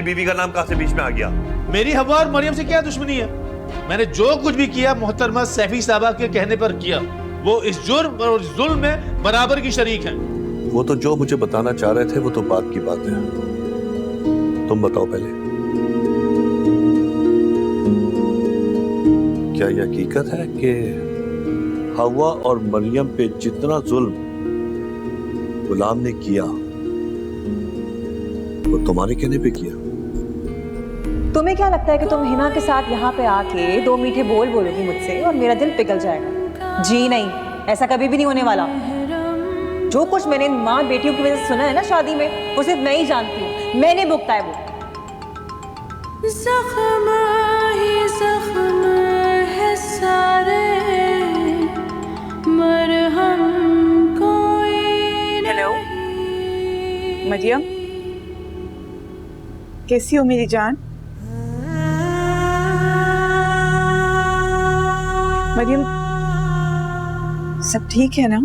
मेरी बीवी का नाम कहां से बीच में आ गया? मेरी हवा और मरियम से क्या दुश्मनी है? मैंने जो कुछ भी किया मोहतरमा सैफी साहबा के कहने पर किया। वो इस जुर्म और जुल्म में बराबर की शरीक हैं। वो तो जो मुझे बताना चाह रहे थे वो तो बात की बात है। तुम बताओ पहले, क्या यह हकीकत है कि हवा और मरियम पे जितना जुल्म गुलाम ने किया वो तुम्हारे कहने पे किया? तुम्हें क्या लगता है कि तुम हिना के साथ यहाँ पे आके 2 मीठे बोल बोलोगी मुझसे और मेरा दिल पिघल जाएगा? जी नहीं, ऐसा कभी भी नहीं होने वाला। जो कुछ मैंने इन माँ बेटियों की वजह से सुना है ना शादी में, वो सिर्फ मैं ही जानती हूँ। मैंने भुगता है वो। ज़ख्म ही ज़ख्म है सारे, मरहम कोई। हेलो मरियम, कैसी हो मेरी जान? मरियम, सब ठीक है ना?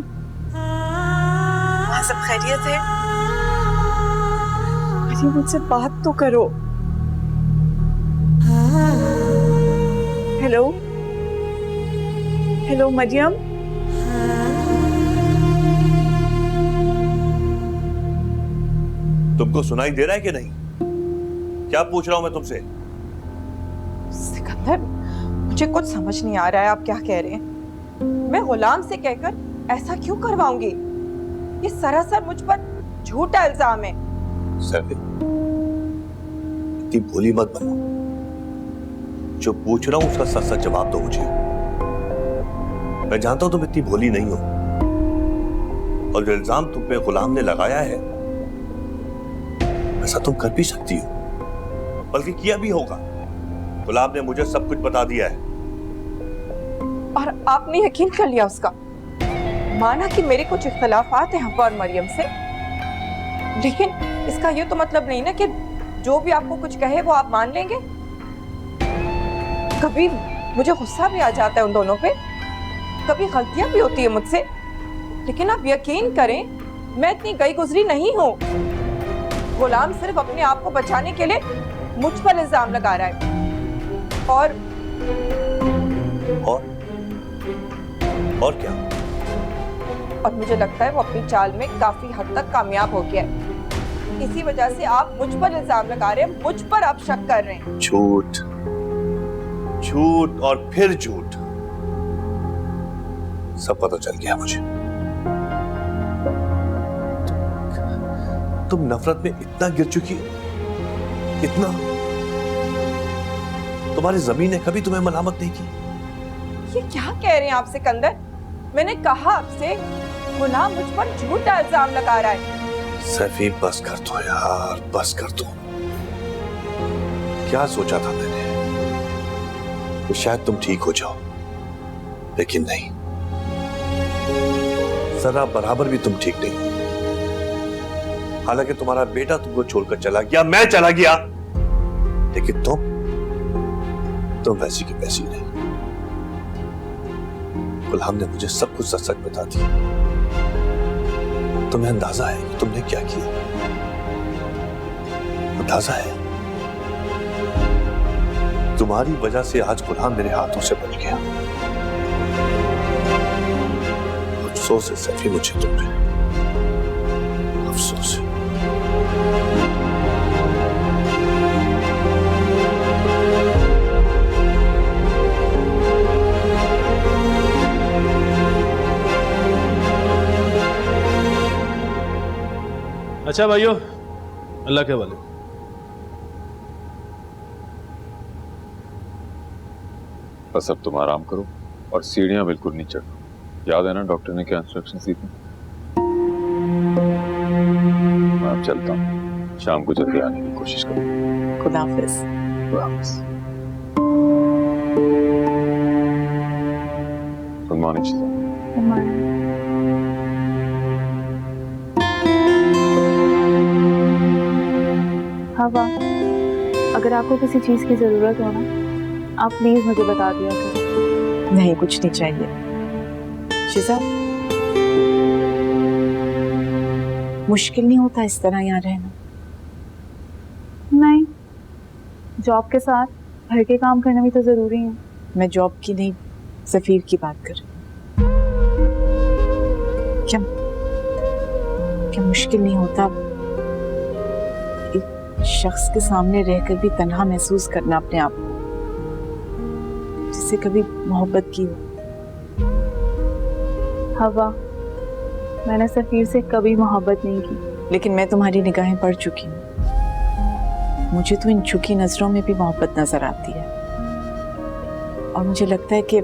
वहाँ सब खैरियत है? मरियम, मुझसे बात तो करो। हेलो हेलो मरियम, तुमको सुनाई दे रहा है कि नहीं? क्या पूछ रहा हूं मैं तुमसे? सिकंदर, मुझे कुछ समझ नहीं आ रहा है आप क्या कह रहे हैं। मैं गुलाम से कहकर ऐसा क्यों करवाऊंगी? ये सरासर मुझ पर झूठा इल्जाम है। सैफी, इतनी भोली मत बनो। जो पूछ रहा हूं उसका सच सच जवाब दो मुझे। मैं जानता हूं तुम इतनी भोली नहीं हो, और जो इल्जाम तुम पे गुलाम ने लगाया है ऐसा तुम कर भी सकती हो, बल्कि किया भी होगा। गुलाम ने मुझे सब कुछ बता दिया है। और आपने यकीन कर लिया उसका? माना कि मेरे कुछ इख्तलाफात हैं हवा और मरियम से, लेकिन इसका ये तो मतलब नहीं ना कि जो भी आपको कुछ कहे वो आप मान लेंगे। कभी मुझे गुस्सा भी आ जाता है उन दोनों पे, कभी गलतियां भी होती है मुझसे, लेकिन आप यकीन करें मैं इतनी गई गुजरी नहीं हूँ। गुलाम सिर्फ अपने आप को बचाने के लिए मुझ पर इल्जाम लगा रहा है। और क्या? और मुझे लगता है वो अपनी चाल में काफी हद तक कामयाब हो गया है। इसी वजह से आप मुझ पर इल्जाम लगा रहे हैं, मुझ पर आप शक कर रहे हैं। झूठ, झूठ और फिर झूठ। सब पता चल गया मुझे। तुम नफरत में इतना गिर चुकी हो, इतना। तुम्हारी जमीन ने कभी तुम्हें मलामत नहीं की। ये क्या कह रहे हैं आप सिकंदर? मैंने कहा आपसे, गुलाम मुझ पर झूठा इल्जाम लगा रहा है। सैफी, बस कर दो यार, बस कर दो। क्या सोचा था मैंने कि शायद तुम ठीक हो जाओ, लेकिन नहीं, जरा बराबर भी तुम ठीक नहीं। हालांकि तुम्हारा बेटा तुमको छोड़कर चला गया, मैं चला गया, लेकिन तुम वैसी की वैसी नहीं। गुलाम ने मुझे सब कुछ सच सच बता दिया। तुम्हें अंदाजा है कि तुमने क्या किया? अंदाजा है? तुम्हारी वजह से आज गुलाम मेरे हाथों से बच गया। अफसोस है सैफी मुझे तुम पे, अफसोस है। अच्छा भाइयों, अल्लाह के वाले। बस अब तुम आराम करो और सीढ़ियां बिल्कुल नहीं चढ़ो। याद है ना डॉक्टर ने क्या इंस्ट्रक्शन दी थी? मैं अब चलता हूँ, शाम को जल्दी आने की कोशिश करूँ। खुदा हाफिज। खुदा हाफिज। Good morning शिजा। हवा, अगर आपको किसी चीज की जरूरत हो ना, आप प्लीज मुझे बता दिया करो। नहीं, कुछ नहीं चाहिए शिजा। मुश्किल नहीं होता इस तरह यहाँ रहना? नहीं, जॉब के साथ घर के काम करना भी तो ज़रूरी है। मैं जॉब की नहीं, सफीर की बात कर रही हूँ। क्या क्या मुश्किल नहीं होता एक शख्स के सामने रहकर भी तन्हा महसूस करना अपने आप को, जिससे कभी मोहब्बत की हो। हवा, मैंने सफीर से कभी मोहब्बत नहीं की। लेकिन मैं तुम्हारी निगाहें पढ़ चुकी हूँ। मुझे तो इन झुकी नजरों में भी मोहब्बत नजर आती है, और मुझे लगता है कि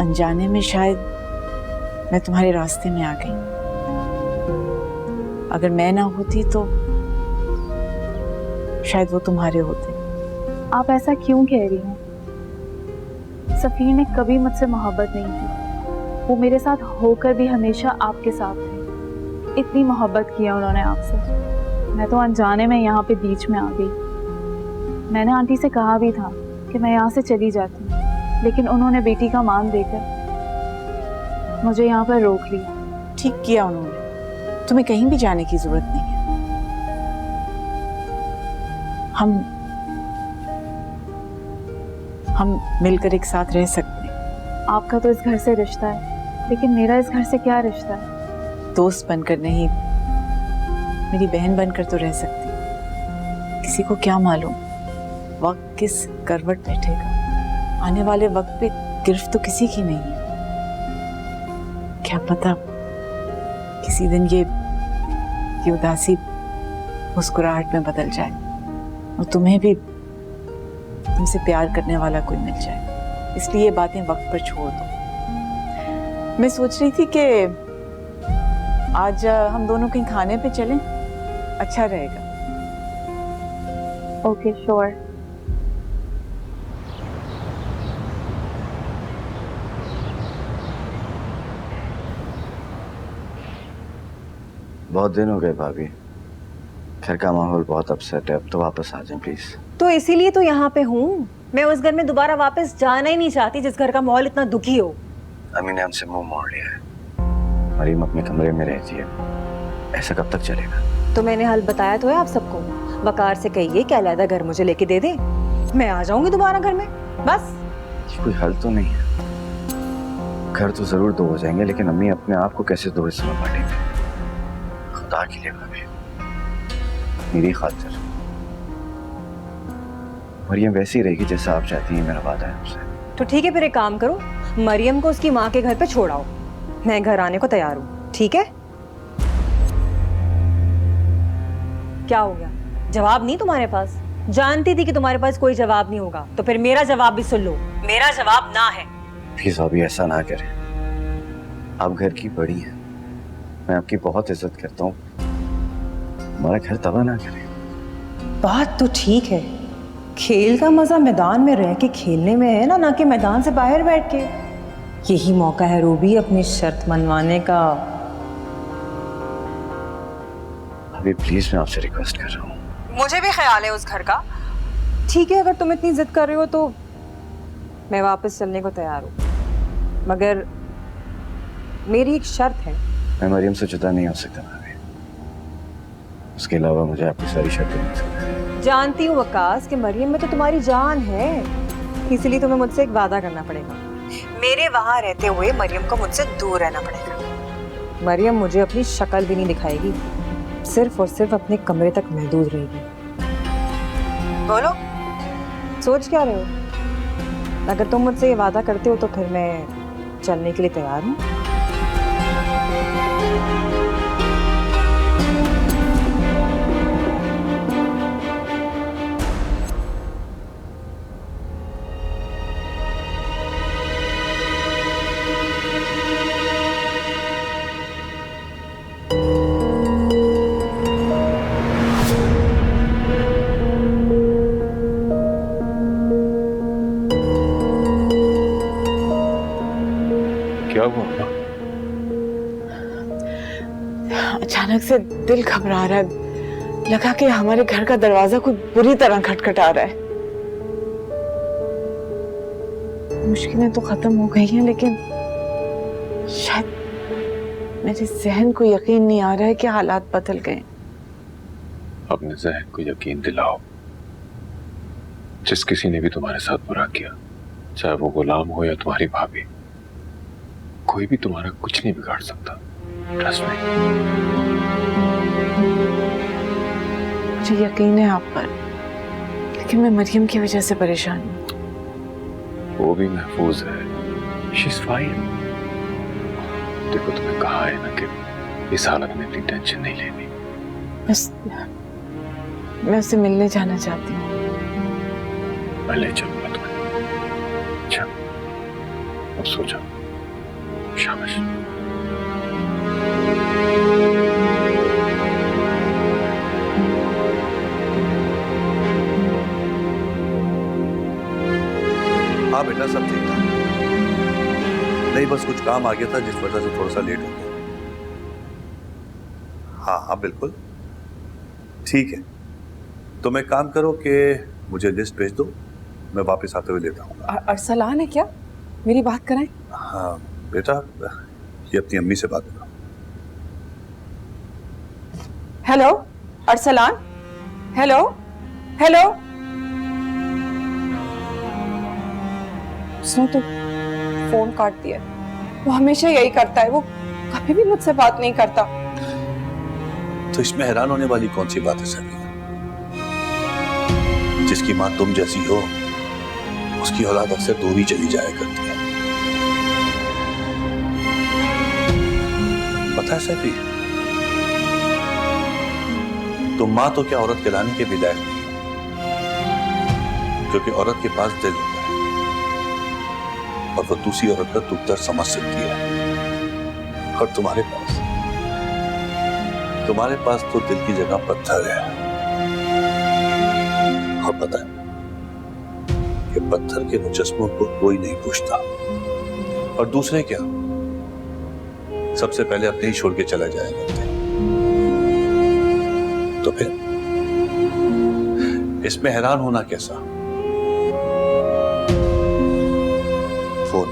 अनजाने में शायद मैं तुम्हारे रास्ते में आ गई। अगर मैं ना होती तो शायद वो तुम्हारे होते। आप ऐसा क्यों कह रही हैं? सफीर ने कभी मुझसे मोहब्बत नहीं की। वो मेरे साथ होकर भी हमेशा आपके साथ थे। इतनी मोहब्बत किया उन्होंने आपसे। मैं तो अनजाने में यहाँ पे बीच में आ गई। मैंने आंटी से कहा भी था कि मैं यहाँ से चली जाती हूँ, लेकिन उन्होंने बेटी का मान देकर मुझे यहाँ पर रोक लिया। ठीक किया उन्होंने, तुम्हें कहीं भी जाने की जरूरत नहीं है। हम मिलकर एक साथ रह सकते हैं। आपका तो इस घर से रिश्ता है, लेकिन मेरा इस घर से क्या रिश्ता है? दोस्त बनकर नहीं, मेरी बहन बनकर तो रह सकती। किसी को क्या मालूम वक्त किस करवट बैठेगा। आने वाले वक्त पे गिरफ्त तो किसी की नहीं है। क्या पता किसी दिन ये उदासी मुस्कुराहट में बदल जाए और तुम्हें भी तुमसे प्यार करने वाला कोई मिल जाए। इसलिए ये बातें वक्त पर छोड़ दो। मैं सोच रही थी कि आज हम दोनों कहीं खाने पे चलें, अच्छा रहेगा। Okay, sure. बहुत दिन हो गए भाभी, घर का माहौल बहुत अपसेट है। अब तो वापस आ जाएं प्लीज। तो इसीलिए तो यहाँ पे हूँ। मैं उस घर में दोबारा वापस जाना ही नहीं चाहती जिस घर का माहौल इतना दुखी हो। अम्मी ने हमसे मुंह मोड़ लिया है। मरीम अपने कमरे में रहती है, ऐसा कब तक चलेगा? तो मैंने हल बताया तो है आप सबको। वकार से कहिए कि अलहदा घर मुझे लेके दे दे, मैं आ जाऊंगी दोबारा घर में। बस ये कोई हल तो नहीं है। घर तो जरूर दो हो जाएंगे, लेकिन अम्मी अपने आप को कैसे दो हिस्सों में बांटेंगे? खुदा के लिए भाभी, मेरी खातिर मरियम वैसी रहेगी जैसा आप चाहती हैं। मेरा वादा है आपसे। तो ठीक है, फिर एक काम करो, मरियम को उसकी माँ के घर पे छोड़ाओ। मैं घर आने को तैयार हूँ, ठीक है? क्या हो गया? जवाब नहीं तुम्हारे पास? जानती थी कि तुम्हारे पास कोई जवाब नहीं होगा, तो फिर मेरा जवाब भी सुन लो। मेरा जवाब ना है। प्लीज अभी ऐसा ना करें। आप घर की बड़ी हैं, मैं आपकी बहुत इज्जत करता हूँ। हमारा घर तबाह ना करें। बात तो ठीक है, खेल का मजा मैदान में रह के खेलने में है ना कि मैदान से बाहर बैठ के। यही मौका है रूबी अपनी शर्त मनवाने का। अभी प्लीज मैं आपसे रिक्वेस्ट कर रहा हूँ। मुझे भी ख्याल है उस घर का। ठीक है, अगर तुम इतनी जिद कर रहे हो तो मैं वापस चलने को तैयार हूँ, मगर मेरी एक शर्त है। मैं मरियम से जुदा नहीं हो सकता भाभी। उसके अलावा मुझे आपकी सारी शर्तें नहीं सकती। जानती हूँ वकास कि मरियम में तो तुम्हारी जान है, इसलिए तुम्हें मुझसे एक वादा करना पड़ेगा। मेरे वहां रहते हुए मरियम को मुझसे दूर रहना पड़ेगा। मरियम मुझे अपनी शक्ल भी नहीं दिखाएगी, सिर्फ और सिर्फ अपने कमरे तक महदूद रहेगी। बोलो, सोच क्या रहे हो? अगर तुम मुझसे ये वादा करते हो तो फिर मैं चलने के लिए तैयार हूँ। क्या हुआ? अचानक से दिल घबरा रहा है। लगा कि हमारे घर का दरवाजा कोई बुरी तरह खटखटा रहा है। मुश्किलें तो खत्म हो गई हैं, लेकिन शायद मेरे जहन को यकीन नहीं आ रहा है कि हालात बदल गए। अपने जहन को यकीन दिलाओ, जिस किसी ने भी तुम्हारे साथ बुरा किया, चाहे वो गुलाम हो या तुम्हारी भाभी, कोई भी तुम्हारा कुछ नहीं बिगाड़ सकता। Trust me. मुझे यकीन है आप पर, लेकिन मैं मरियम की वजह से परेशान हूँ। वो भी महफूज है, शी इज फाइन। देखो तुम्हें कहा है ना कि इस हालत में इतनी टेंशन नहीं लेनी। बस मैं उससे मिलने जाना चाहती हूँ। मैं ले चलूंगा तुम्हें। अच्छा, अब सो जाओ। शाबाश। हाँ बेटा, सब ठीक था। नहीं, बस कुछ काम आ गया था जिस वजह से थोड़ा सा लेट हो गया। हाँ हाँ बिल्कुल ठीक है। तुम एक काम करो कि मुझे लिस्ट भेज दो, मैं वापस आते हुए लेता हूँ। अरसलान है क्या? मेरी बात कराएं। हाँ बेटा, ये अपनी अम्मी से बात करो। Hello Arsalan, hello hello. उसने तो फोन काट दिया। वो हमेशा यही करता है, वो कभी भी मुझसे बात नहीं करता। तो इसमें हैरान होने वाली कौन सी बात है सर? जिसकी माँ तुम जैसी हो, उसकी औलाद अक्सर दूर ही चली जाया करती है। पता है सैफी, तुम माँ तो क्या औरत कहलाने के भी लायक नहीं, क्योंकि औरत के पास दिल होता है और वो दूसरी औरत का दुख दर्द समझ सकती है। और तुम्हारे पास तो दिल की जगह पत्थर है। और पता है कि पत्थर के मुजस्मों को कोई नहीं पूछता, और दूसरे क्या, सबसे पहले अपने ही छोड़ के चला जाया करते। तो फिर इसमें हैरान होना कैसा? फोन।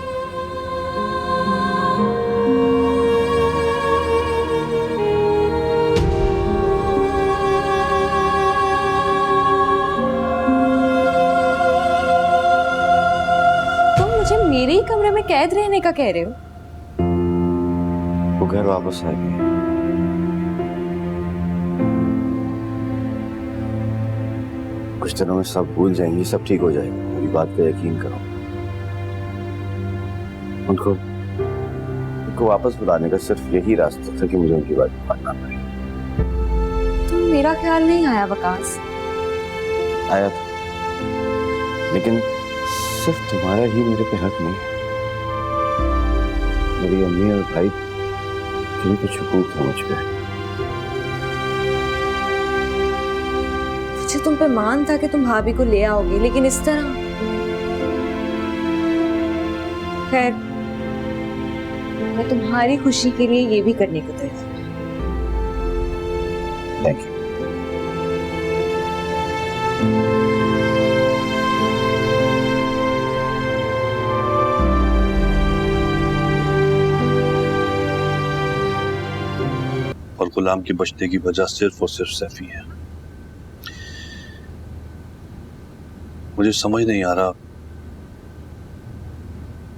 तुम मुझे मेरे ही कमरे में कैद रहने का कह रहे हो? वो घर वापस आ गई। कुछ दिनों में सब भूल जाएंगी, सब ठीक हो जाएगा। मेरी बात पे यकीन करो। उनको वापस बुलाने का सिर्फ यही रास्ता था कि मुझे उनकी बात मानना पड़े। तुम मेरा ख्याल नहीं आया वकास? आया था, लेकिन सिर्फ तुम्हारा ही मेरे पे हक नहीं। मेरी अम्मी और भाई के भी कुछ हुकूक था मुझ पे। मुझे तुम पे मान था कि तुम भाभी को ले आओगे, लेकिन इस तरह। खैर, मैं तुम्हारी खुशी के लिए ये भी करने को तैयार हूं। Thank you. और गुलाम के बचने की वजह सिर्फ और सिर्फ सैफी है। मुझे समझ नहीं आ रहा,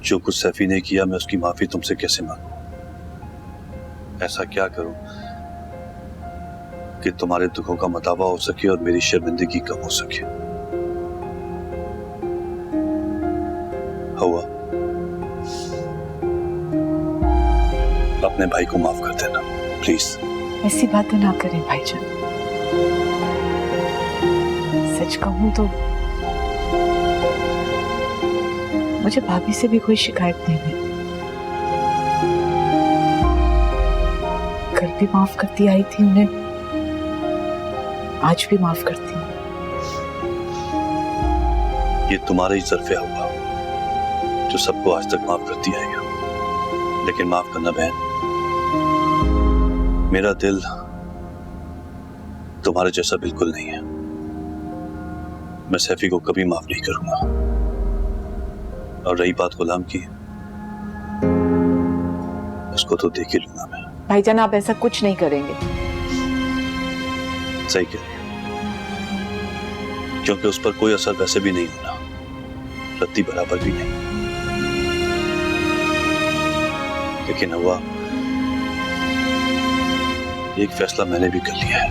जो कुछ सैफी ने किया मैं उसकी माफी तुमसे कैसे मांगूं? ऐसा क्या करूं कि तुम्हारे दुखों का मदावा हो सके और मेरी शर्मिंदगी कम हो सके? हुआ, अपने भाई को माफ कर देना प्लीज। ऐसी बातें ना करें भाईजान। सच कहूं तो मुझे भाभी से भी कोई शिकायत नहीं है। कल भी माफ करती आई थी उन्हें, आज भी माफ करती हूँ। ये तुम्हारा ही ज़र्फ़े हुआ जो सबको आज तक माफ करती आई है। लेकिन माफ करना बहन, मेरा दिल तुम्हारे जैसा बिल्कुल नहीं है। मैं सैफी को कभी माफ नहीं करूंगा। और रही बात गुलाम की, उसको तो देख ही लूंगा मैं। भाईजान आप ऐसा कुछ नहीं करेंगे। सही कह रही हो। क्योंकि उस पर कोई असर वैसे भी नहीं होना, रत्ती बराबर भी नहीं। लेकिन हुआ एक फैसला मैंने भी कर लिया है,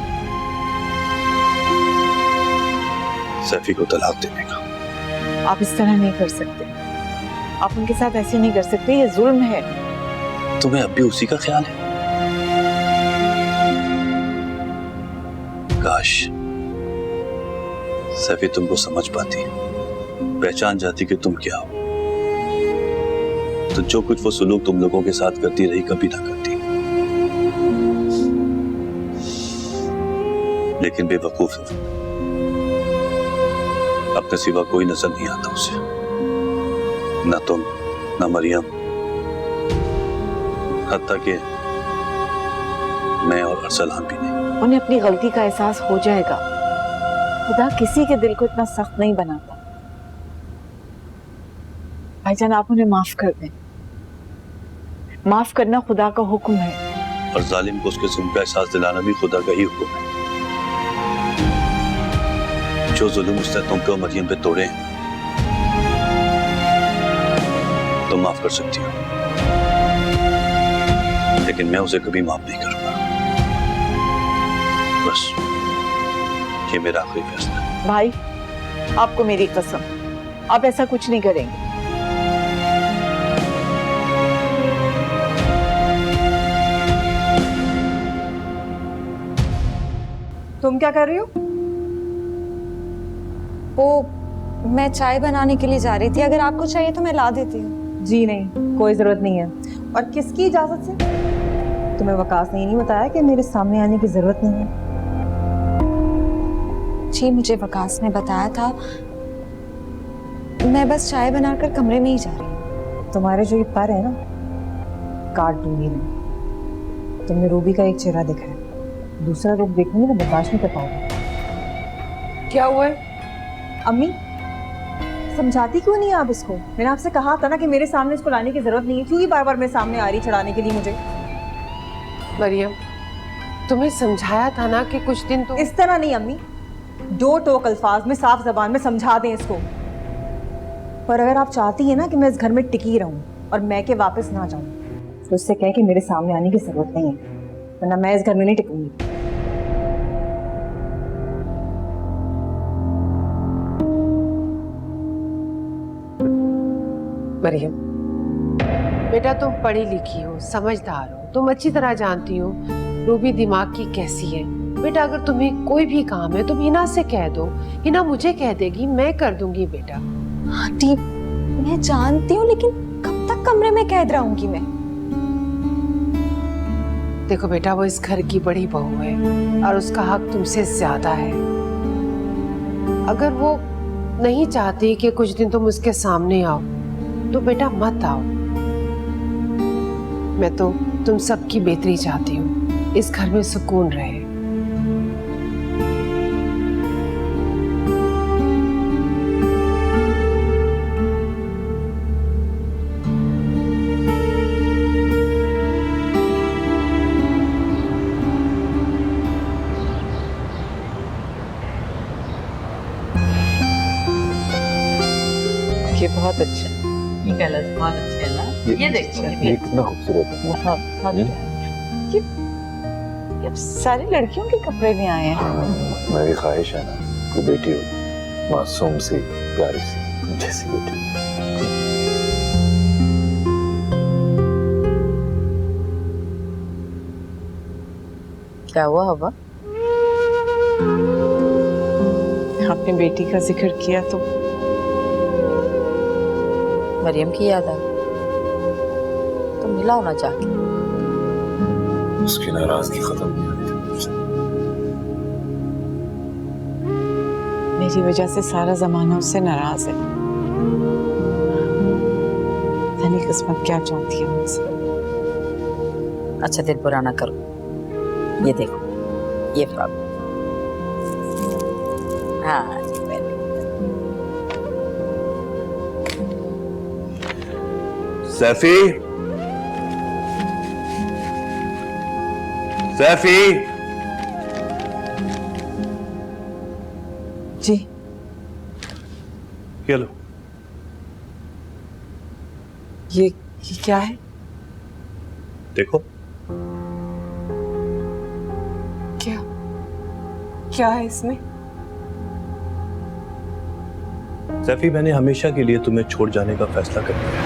सैफी को तलाक देने का। आप इस तरह नहीं कर सकते, आप उनके साथ ऐसे नहीं कर सकते, ये जुल्म है। तुम्हें अब भी उसी का ख्याल है? काश सैफी तुमको समझ पाती, पहचान जाती कि तुम क्या हो, तो जो कुछ वो सुलूक तुम लोगों के साथ करती रही कभी ना करती। लेकिन बेवकूफ है, अपने सिवा कोई नजर नहीं आता उसे, ना तुम ना मरियम, हत्ता कि मैं और अरसलान भी नहीं। उन्हें अपनी गलती का एहसास हो जाएगा। खुदा किसी के दिल को इतना सख्त नहीं बनाता। भाईजान आप उन्हें माफ कर दें, माफ करना खुदा का हुक्म है। और जालिम को उसके जुल्म का एहसास दिलाना भी खुदा का ही हुक्म है। जो जुल्म उसने तुम पे और मरियम पे तोड़े हैं, तुम माफ कर सकती हो, लेकिन मैं उसे कभी माफ नहीं करूंगा। बस ये मेरा आखिरी फैसला है। भाई आपको मेरी कसम, आप ऐसा कुछ नहीं करेंगे। तुम क्या कर रही हो? वो मैं चाय बनाने के लिए जा रही थी, अगर आपको चाहिए तो मैं ला देती हूँ। जी नहीं, कोई जरूरत नहीं है। और किसकी इजाजत से? तुम्हें वकास ने नहीं बताया कि मेरे सामने आने की जरूरत नहीं है? जी मुझे वकास ने बताया था, मैं बस चाय बनाकर कमरे में ही जा रही हूँ। तुम्हारे जो ये पर है ना, काट दूंगी मैं। तुमने रूबी का एक चेहरा देखा है, दूसरा रूप देखूंगी तो बर्दाश्त नहीं कर पाऊंगी। क्या हुआ है? अम्मी समझाती क्यों नहीं आप इसको? मैंने आपसे कहा था ना कि मेरे सामने इसको लाने की जरूरत नहीं है, क्यों ही बार बार मेरे सामने आ रही चढ़ाने के लिए मुझे? मरियम तुम्हें समझाया था ना कि कुछ दिन तो इस तरह नहीं अम्मी, दो टोक अल्फाज में साफ जबान में समझा दें इसको। पर अगर आप चाहती हैं ना कि मैं इस घर में टिकी रहूं और मैं के वापस ना जाऊं, तो उससे कह कि मेरे सामने आने की जरूरत नहीं है, वरना मैं इस घर में नहीं टिकूंगी। मरियम बेटा तुम पढ़ी लिखी हो, समझदार हो, तुम अच्छी तरह जानती हो रूबी दिमाग की कैसी है। बेटा अगर तुम्हें कोई भी काम है तुम हिना से कह दो, हिना मुझे कह देगी, मैं कर दूंगी बेटा। आंटी मैं जानती हूँ, लेकिन कब तक कमरे में कैद रहूंगी मैं? देखो बेटा वो इस घर की बड़ी बहू है और उसका हक तुमसे ज्यादा है। अगर वो नहीं चाहती कि कुछ दिन तुम उसके सामने आओ तो बेटा मत आओ। मैं तो तुम सबकी बेहतरी चाहती हूँ, इस घर में सुकून रहे। ये बहुत अच्छा, ये कलर बहुत अच्छे है ना। ये देखो ये कितना खूबसूरत है। बहुत ये सारी लड़कियों के कपड़े में आए हैं। मेरी ख्वाहिश है ना कोई बेटी हो, मासूम सी प्यारी सी जैसी बेटी। क्या हुआ हवा? आपने बेटी का जिक्र किया तो मरियम की याद आ गई, तो मिला होना चाहती। उसकी नाराजगी खत्म नहीं हुई मुझसे। मेरी वजह से सारा जमाना उससे नाराज है। धनी किस्मत क्या चाहती है मुझसे। अच्छा दिल बुरा ना करो, ये देखो ये फ्रॉक। हाँ जी पहले। सैफी, सैफी। जी ये लो। ये क्या है? देखो। क्या क्या है इसमें? सैफी, मैंने हमेशा के लिए तुम्हें छोड़ जाने का फैसला कर लिया है।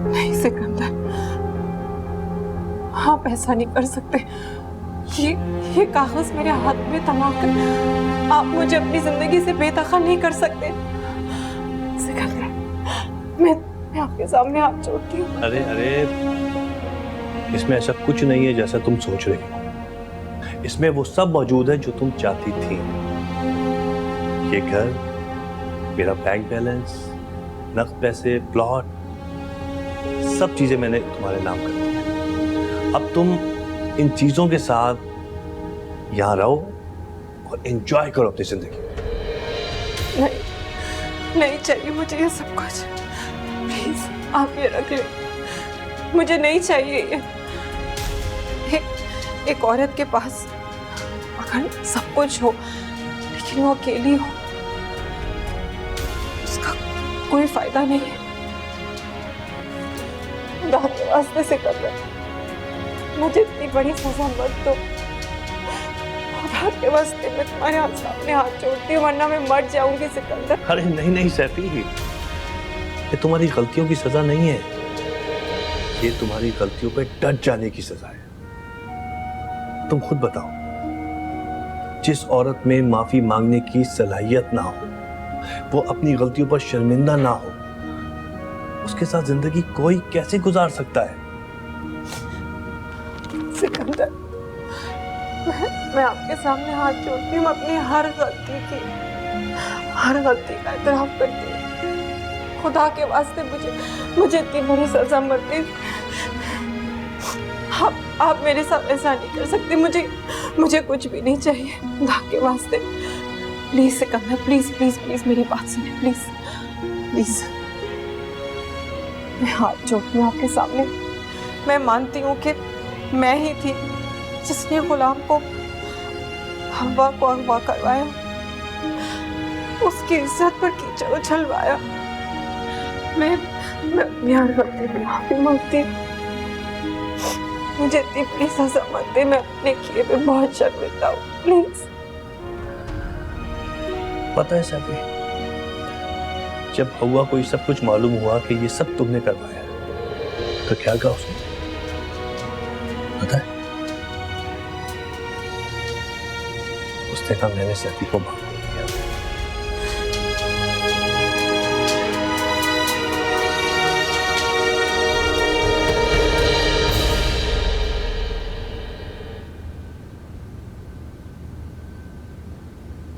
नहीं सिकंदर, आप ऐसा नहीं कर सकते। ये कागज मेरे हाथ में थमा कर आप मुझे अपनी जिंदगी से बेदखल नहीं कर सकते। सिकंदर, मैं आपके सामने हाथ जोड़ती हूँ। अरे अरे, इसमें ऐसा कुछ नहीं है जैसा तुम सोच रही हो। इसमें वो सब मौजूद है जो तुम चाहती थी। ये घर, मेरा बैंक बैलेंस, नकद पैसे, प्लॉट, सब चीजें मैंने तुम्हारे नाम कर दी हैं। अब तुम इन चीजों के साथ यहां रहो और एंजॉय करो अपनी जिंदगी। नहीं चाहिए मुझे ये सब कुछ। प्लीज आप ये रख ले, मुझे नहीं चाहिए ये। एक औरत के पास अगर सब कुछ हो लेकिन वो अकेली हो, उसका कोई फायदा नहीं है। खुदा के वास्ते से कर रहा, मुझे इतनी बड़ी सजा मत दो। खुदा के वास्ते मैं तुम्हारे सामने हाथ जोड़ती हूँ, वरना मैं मर जाऊंगी सिकंदर। अरे नहीं नहीं सैफी, ये तुम्हारी गलतियों की सजा नहीं है, ये तुम्हारी गलतियों पे डट जाने की सजा है। तुम खुद बताओ, जिस औरत में माफी मांगने की सलाहियत ना हो, वो अपनी गलतियों पर शर्मिंदा ना हो, उसके साथ जिंदगी कोई कैसे गुजार सकता है? सिकंदर, मैं आपके सामने हाथ जोड़ती हूँ, अपनी हर गलती का एतराफ करती हूँ। खुदा के वास्ते मुझे इतनी बड़ी सजा मत दे। आप मेरे साथ ऐसा नहीं कर सकते। मुझे कुछ भी नहीं चाहिए, खुदा के वास्ते। Please Sikandar, please please please मेरी बात सुनिए, प्लीज प्लीज। मैं हाथ जोड़ती हूँ आपके सामने। मैं मानती हूँ कि मैं ही थी जिसने गुलाम को हवा को अगवा करवाया, उसकी इज्जत पर कीचड़ उछलवाया। मैं हर गलती पे माफी मांगती हूँ। मुझे इतनी बड़ी सजा मत दे, मैं अपने किए पे बहुत शर्मिंदा हूँ, प्लीज। पता है सैफी, जब हवा को ये सब कुछ मालूम हुआ कि ये सब तुमने करवाया, तो क्या कहा उसने? पता है, उसने कहा मैंने सैफी को माफ कर दिया।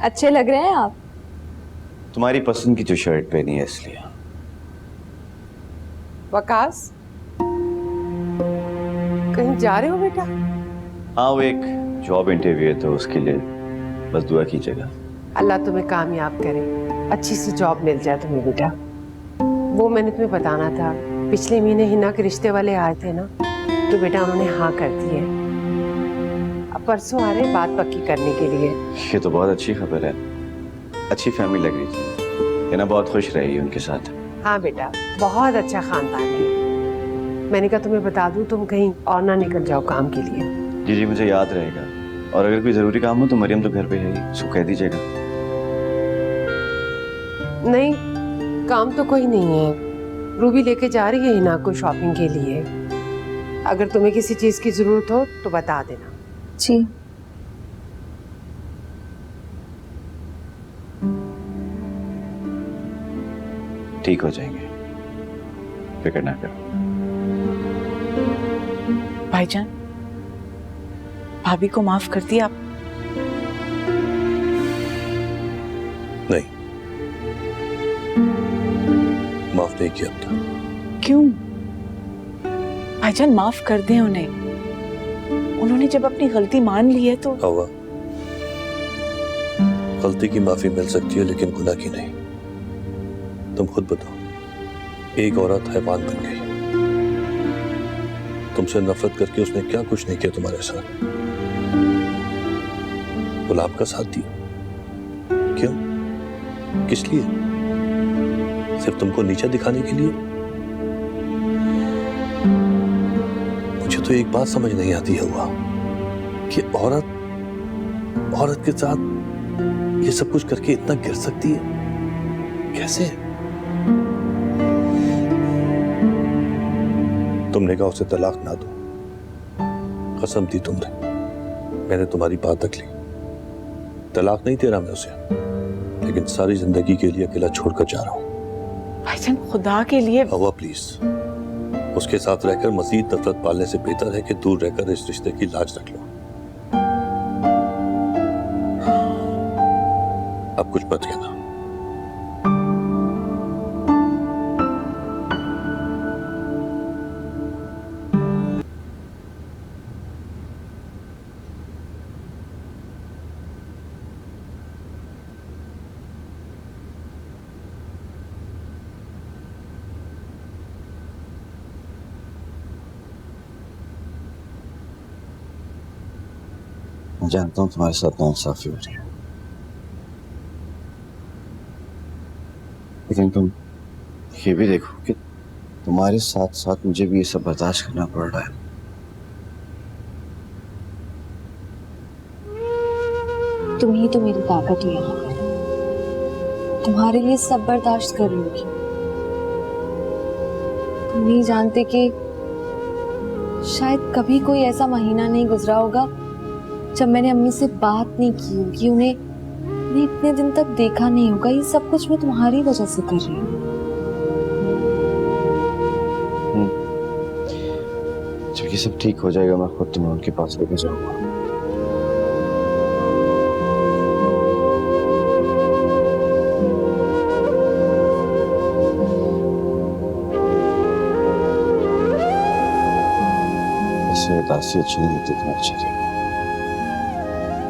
अच्छे लग रहे हैं आप। तुम्हारी पसंद की जो शर्ट पहनी है इसलिए। वकास, कहीं जा रहे हो बेटा? हाँ, वो एक जॉब इंटरव्यू है तो उसके लिए बस दुआ कीजिएगा। अल्लाह तुम्हें कामयाब करे, अच्छी सी जॉब मिल जाए तुम्हें बेटा। वो मैंने तुम्हें बताना था, पिछले महीने हिना के रिश्ते वाले आए थे ना, तो बेटा उन्होंने हाँ कर दी है। अब परसों आ रहे बात पक्की करने के लिए। ये तो बहुत अच्छी खबर है, अच्छी फैमिली लग रही थी। हिना बहुत खुश रही उनके साथ। हाँ बेटा, बहुत अच्छा खानदान है। मैंने कहा तुम्हें बता दूं, तुम कहीं और ना निकल जाओ काम के लिए। जी जी, मुझे याद रहेगा। और अगर कोई जरूरी काम हो तो मरियम तो घर पे है ही, उसको कह दीजिएगा। नहीं, काम तो कोई नहीं है। रूबी लेके जा रही है हिना को शॉपिंग के लिए। अगर तुम्हें किसी चीज की जरूरत हो तो बता देना। जी। ठीक हो जाएंगे, फिक्र ना करो। भाईजान, भाभी को माफ कर दिया आप? नहीं, माफ नहीं किया अब तक। क्यों? भाईजान माफ कर दें उन्हें। उन्होंने जब अपनी गलती मान ली है तो। हवा, गलती की माफी मिल सकती है लेकिन गुनाह की नहीं। तुम खुद बताओ, एक औरत हैवान बन गई, तुमसे नफरत करके उसने क्या कुछ नहीं किया तुम्हारे साथ। गुलाब का साथ दिया? क्यों? किस लिए? सिर्फ तुमको नीचा दिखाने के लिए? मुझे तो एक बात समझ नहीं आती है हुआ कि औरत के साथ ये सब कुछ करके इतना गिर सकती है कैसे? तुमने कहा उसे तलाक ना दो, कसम दी तुमने, मैंने तुम्हारी बात रख ली। तलाक नहीं दे रहा मैं उसे, लेकिन सारी जिंदगी के लिए अकेला छोड़कर जा रहा हूं। भाईजान खुदा के लिए। हवा प्लीज, उसके साथ रहकर मजीद नफरत पालने से बेहतर है कि दूर रहकर इस रिश्ते की लाज रख लो। अब कुछ मत कहना। मैं जानता हूं तुम्हारे साथ नाइंसाफी हो रही है, लेकिन तुम ये भी देखो कि तुम्हारे साथ साथ मुझे भी ये सब बर्दाश्त करना पड़ रहा है। तुम ही तो मेरी ताकत हो यहाँ पर, तुम्हारे लिए सब बर्दाश्त कर रही होगी। तुम नहीं जानते कि शायद कभी कोई ऐसा महीना नहीं गुजरा होगा जब मैंने अम्मी से बात नहीं की होगी, उन्हें इतने दिन तक देखा नहीं होगा। ये सब कुछ मैं तुम्हारी वजह से कर रही हूँ। जब ये सब ठीक हो जाएगा मैं खुद तुम्हें उनके पास लेकर जाऊंगा। ऐसे उदासी अच्छी नहीं लगती, तुम्हें अच्छी लगती।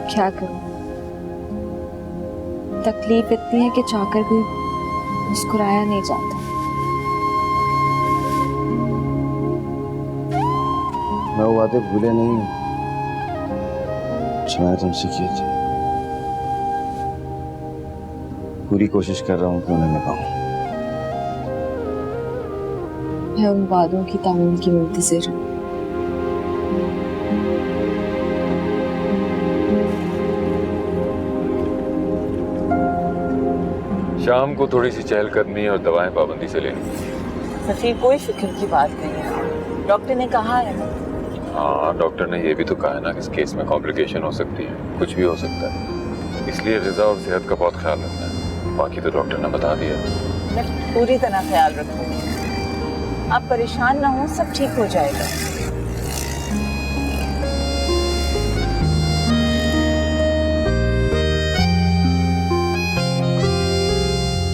क्या करूं, तकलीफ इतनी है कि चाहकर भी मुस्कुराया नहीं जाता। मैं वो बातें भूले नहीं हूं जो मैंने तुमसे की थी। पूरी कोशिश कर रहा हूं कि उन्हें निभाऊं। मैं उन वादों की तामील की मुंतज़िर हूं। शाम को थोड़ी सी चहलकदमी और दवाएं पाबंदी से लेनी। सफीर कोई फिक्र की बात नहीं है, डॉक्टर ने कहा है ना। हाँ, डॉक्टर ने ये भी तो कहा है ना कि इस केस में कॉम्प्लिकेशन हो सकती है, कुछ भी हो सकता है, इसलिए ग़िज़ा और सेहत का बहुत ख्याल रखना है। बाकी तो डॉक्टर ने बता दिया। मैं पूरी तरह ख्याल रखूंगी, आप परेशान ना हो, सब ठीक हो जाएगा।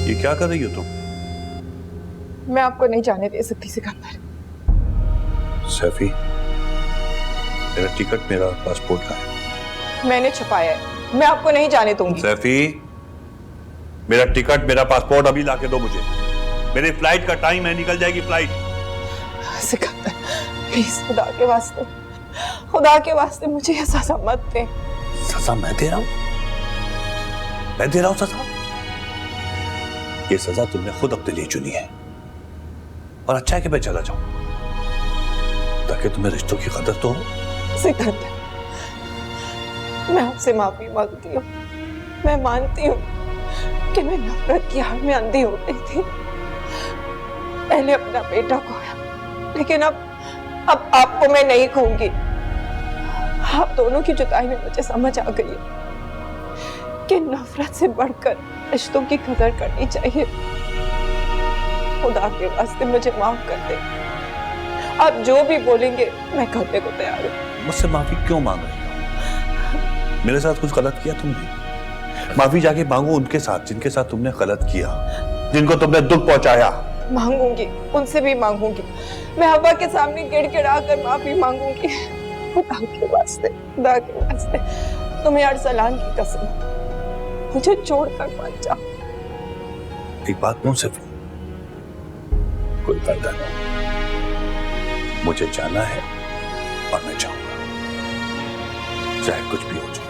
ये क्या कर रही हो तुम? मैं आपको नहीं जाने दे सकती सिकंदर। सैफी, मेरा टिकट, मेरा पासपोर्ट का है। मैंने छुपाया है, मैं आपको नहीं जाने दूंगी। सैफी, मेरा टिकट, मेरा पासपोर्ट अभी लाके दो मुझे। मेरी फ्लाइट का टाइम है, निकल जाएगी फ्लाइट। सिकंदर प्लीज, खुदा के वास्ते मुझे ये सजा मत दे। सजा मैं दे रहा हूं? मैं दे रहा हूं सजा? ये सजा तुमने खुद अपने लिए चुनी है, और अच्छा है कि मैं चला जाऊं ताकि तुम्हें रिश्तों की कदर तो हो। सिकंदर, मैं आपसे माफी मांगती हूँ। मैं मानती हूँ कि मैं नफरत की आग में अंधी हो गई थी। पहले अपना बेटा खोया, लेकिन अब आपको मैं नहीं खोऊंगी। आप दोनों की जुदाई में मुझे समझ आ गई है कि नफरत से बढ़कर रिश्तों की कदर करनी चाहिए। खुदा के वास्ते मुझे माफ कर दे। आप जो भी बोलेंगे मैं करने को तैयार हूँ। मुझसे माफी क्यों मांग रही हो? मेरे साथ कुछ गलत किया तुमने? माफी जाके मांगो उनके साथ जिनके साथ तुमने गलत किया, जिनको तुमने दुख पहुंचाया। मांगूंगी, उनसे भी मांगूंगी। मैं हवा के सामने गिड़गिड़ा कर माफी मांगूंगी। खुदा के वास्ते, खुदा के वास्ते, तुम्हें अरसलान की कसम, मुझे छोड़कर मत जाओ। एक बात मुझसे, कोई फायदा नहीं, मुझे जाना है और मैं जाऊंगा, चाहे कुछ भी हो जाए।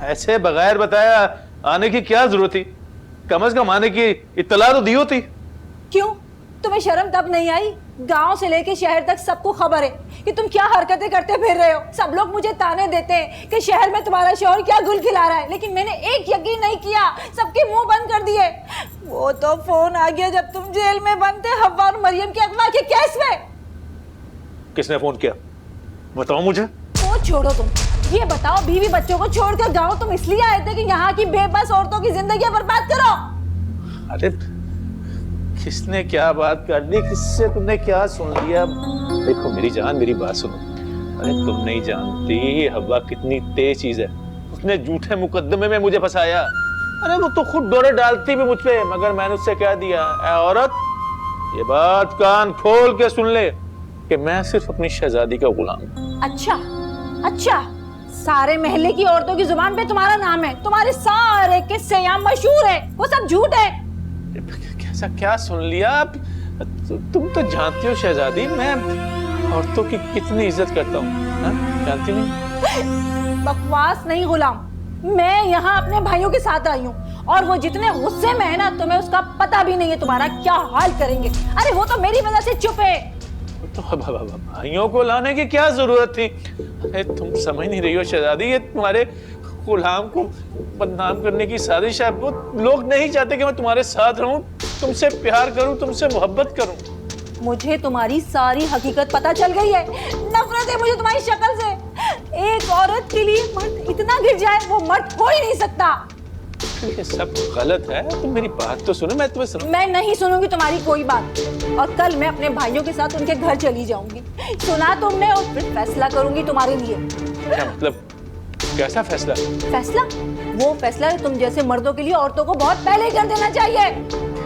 ऐसे बगैर बताया आने की क्या जरूरत थी? कम से कम आने की इत्तला तो दी होती। क्यों? तुम्हें शर्म तब नहीं आई? गांव से लेके शहर तक सबको खबर है कि तुम क्या हरकतें करते फिर रहे हो। सब लोग मुझे ताने देते हैं कि शहर में तुम्हारा शौहर क्या गुल खिला रहा है, लेकिन मैंने एक यकीन नहीं किया, सबके मुंह बंद कर दिए। वो तो फोन आ गया जब तुम जेल में बंद थे, हव्वा और मरियम के अगवा के केस में। किसने फोन किया? बताओ मुझे। वो छोड़ो तुम, ये बताओ, बीवी बच्चों को छोड़कर गाँव तुम इसलिए आए थे कि यहाँ की बेबस औरतों की जिंदगी बर्बाद करो? अरे किसने क्या बात कर दी? किससे तुमने क्या सुन लिया? देखो मेरी जान, मेरी बात सुनो। अरे तुम नहीं जानती हवा कितनी तेज चीज है। उसने झूठे मुकदमे में मुझे फंसाया। अरे वो तो खुद डोरे डालती भी मुझ पे, मगर मैंने उससे कह दिया, ऐ औरत, ये बात कान खोल के सुन ले कि मैं सिर्फ अपनी शहजादी का गुलाम हूं। अच्छा अच्छा, सारे महल्ले की औरतों की जुबान पे तुम्हारा नाम है, तुम्हारे सारे किस्से यहाँ मशहूर है, वो सब झूठ है। कैसा क्या सुन लिया? तुम तो जानती हो शहजादी, मैं औरतों की कितनी इज्जत करता हूँ, जानती नहीं? बकवास नहीं गुलाम, मैं यहाँ अपने भाइयों के साथ आई हूँ और वो जितने गुस्से में है ना, तुम्हें उसका पता भी नहीं है तुम्हारा क्या हाल करेंगे। अरे वो तो मेरी वजह से चुप है। तो भाइयों को लाने की क्या जरूरत थी? अरे तुम समझ नहीं रही हो शहजादी, ये तुम्हारे गुलाम को बदनाम करने की साजिश है। वो लोग नहीं चाहते कि मैं तुम्हारे साथ रहूं, तुमसे प्यार करूं, तुमसे मोहब्बत करूं। मुझे तुम्हारी सारी हकीकत पता चल गई है। नफरत है मुझे तुम्हारी शक्ल से। एक औरत के लिए मर्द इतना गिर जाए, वो मर्द हो ही नहीं सकता। ये सब गलत है। तुम मेरी बात तो सुनो, मैं तुम्हें सुनो। मैं नहीं सुनूंगी तुम्हारी कोई बात, और कल मैं अपने भाइयों के साथ उनके घर चली जाऊंगी। सुना तुमने? और फिर फैसला करूंगी तुम्हारे लिए। क्या मतलब? कैसा फैसला? फैसला? वो फैसला तुम जैसे मर्दों के लिए औरतों को बहुत पहले ही कर देना चाहिए।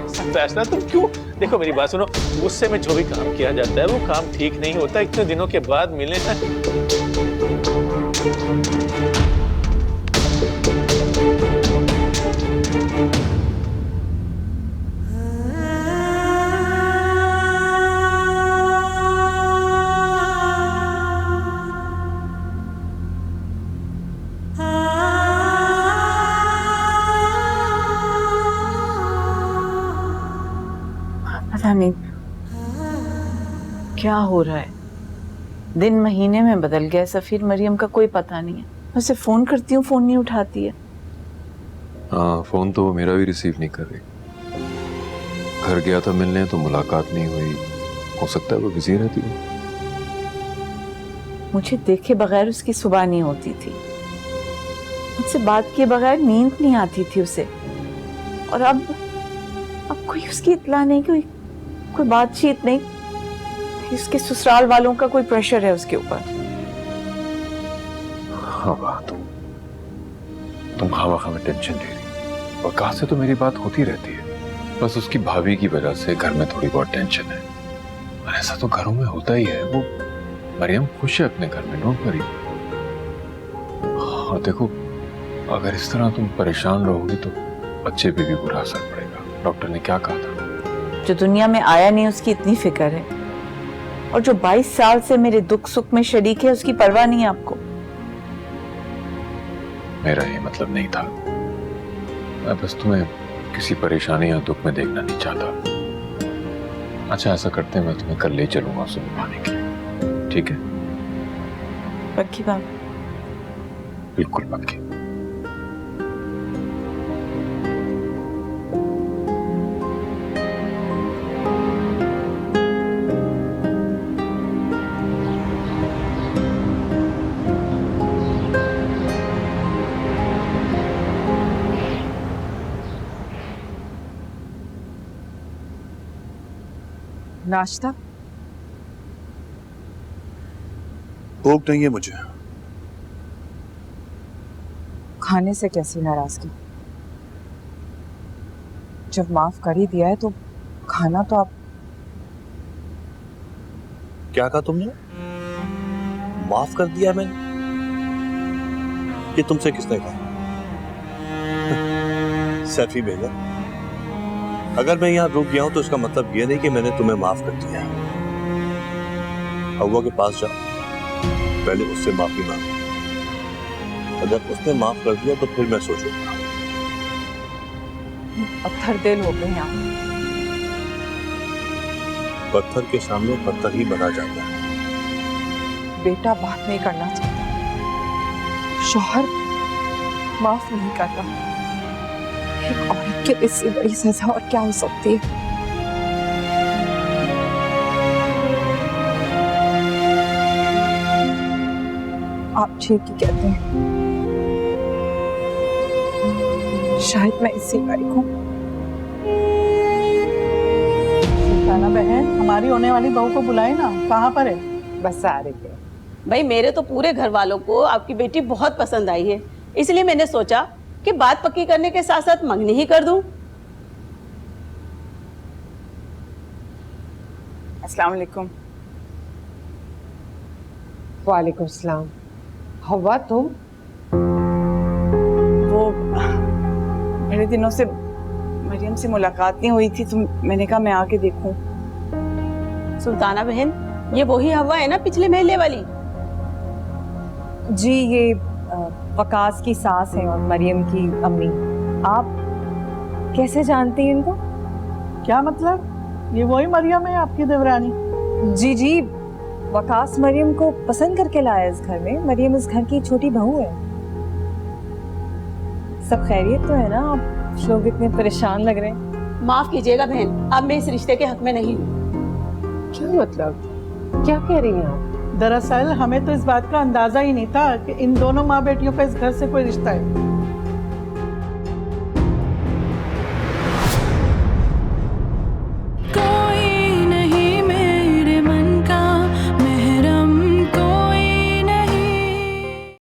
फैसला तुम क्यों? देखो मेरी बात सुनो, गुस्से में जो भी काम किया जाता है वो काम ठीक नहीं होता। इतने दिनों के बाद मिले हैं। पता नहीं क्या हो रहा है, दिन महीने में बदल गया। सफीर मरियम का कोई पता नहीं है। मैं उसे फोन करती हूँ, फोन नहीं उठाती है। हाँ, फोन तो मेरा भी रिसीव नहीं कर रही। घर गया था मिलने तो मुलाकात नहीं हुई। हो सकता है वो बिजी रहती है। मुझे देखे बगैर उसकी सुबह नहीं होती थी, मुझसे बात किए बगैर नींद नहीं आती थी उसे। और अब कोई उसकी इत्तला नहीं, कोई बातचीत नहीं। उसके ससुराल वालों का कोई प्रेशर है उसके ऊपर। हाँ बात, तुम खामा में टेंशन ले रही, और कहा से तो मेरी बात होती रहती है। बस उसकी भाभी की वजह से घर में थोड़ी बहुत टेंशन है। और ऐसा तो घरों में होता ही है। वो मरियम खुश है अपने घर में, नोट करिए। और देखो, अगर इस तरह तुम परेशान रहोगी तो बच्चे पे भी बुरा असर पड़ेगा। डॉक्टर ने क्या कहा था? जो दुनिया में आया नहीं उसकी इतनी फिक्र है, और जो 22 साल से मेरे दुख सुख में शरीक है उसकी परवाह नहीं है आपको। मेरा ये मतलब नहीं था। मैं बस तुम्हें किसी परेशानी या दुख में देखना नहीं चाहता। अच्छा ऐसा करते हैं, मैं तुम्हें कल ले चलूंगा उसे घुमाने के लिए, ठीक है? पक्की बात? बिल्कुल पक्की। नाश्ता? भूख नहीं है मुझे। खाने से कैसी नाराजगी? जब माफ कर ही दिया है तो खाना तो आप। क्या कहा तुमने? माफ कर दिया मैंने? ये तुमसे किसने कहा? सैफी बेगम, अगर मैं यहाँ रुक गया हूं तो इसका मतलब ये नहीं कि मैंने तुम्हें माफ कर दिया। हव्वा के पास जाओ, पहले उससे माफी मांगो। जब उसने माफ कर दिया तो फिर मैं सोचूंगा। पत्थर दिल हो गए हैं आप। पत्थर के सामने पत्थर ही बना जाता है। बेटा बात नहीं करना चाहता, शौहर माफ नहीं कर रहा। एक औरत के इससे बड़ी सजा और क्या हो सकती है? आप ठीक ही कहते हैं, शायद मैं इसी लायक हूँ। सुल्ताना बहन, हमारी होने वाली बहू को बुलाए ना, कहाँ पर है? बस आ रही है। भाई मेरे तो पूरे घर वालों को आपकी बेटी बहुत पसंद आई है, इसलिए मैंने सोचा कि बात पक्की करने के साथ साथ मंगनी ही कर दूं। अस्सलाम वालेकुम। वालेकुम सलाम। हवा तुम? वो बड़े दिनों से मरियम से मुलाकात नहीं हुई थी तो मैंने कहा मैं आके देखूं। सुल्ताना बहन, ये वही हवा है ना पिछले महीने वाली? जी, ये वकास की सास है और मरियम की अम्मी। आप कैसे जानती हैं इनको? क्या मतलब? ये वही मरियम है आपकी देवरानी? जी जी, वकास मरियम को पसंद करके लाया इस घर में। मरियम इस घर की छोटी बहू है। सब खैरियत तो है ना? आप लोग इतने परेशान लग रहे हैं। माफ कीजिएगा बहन, अब मैं इस रिश्ते के हक में नहीं हूँ। क्या मतलब, क्या कह रही हैं आप? दरअसल हमें तो इस बात का अंदाजा ही नहीं था कि इन दोनों माँ बेटियों का इस घर से कोई रिश्ता है।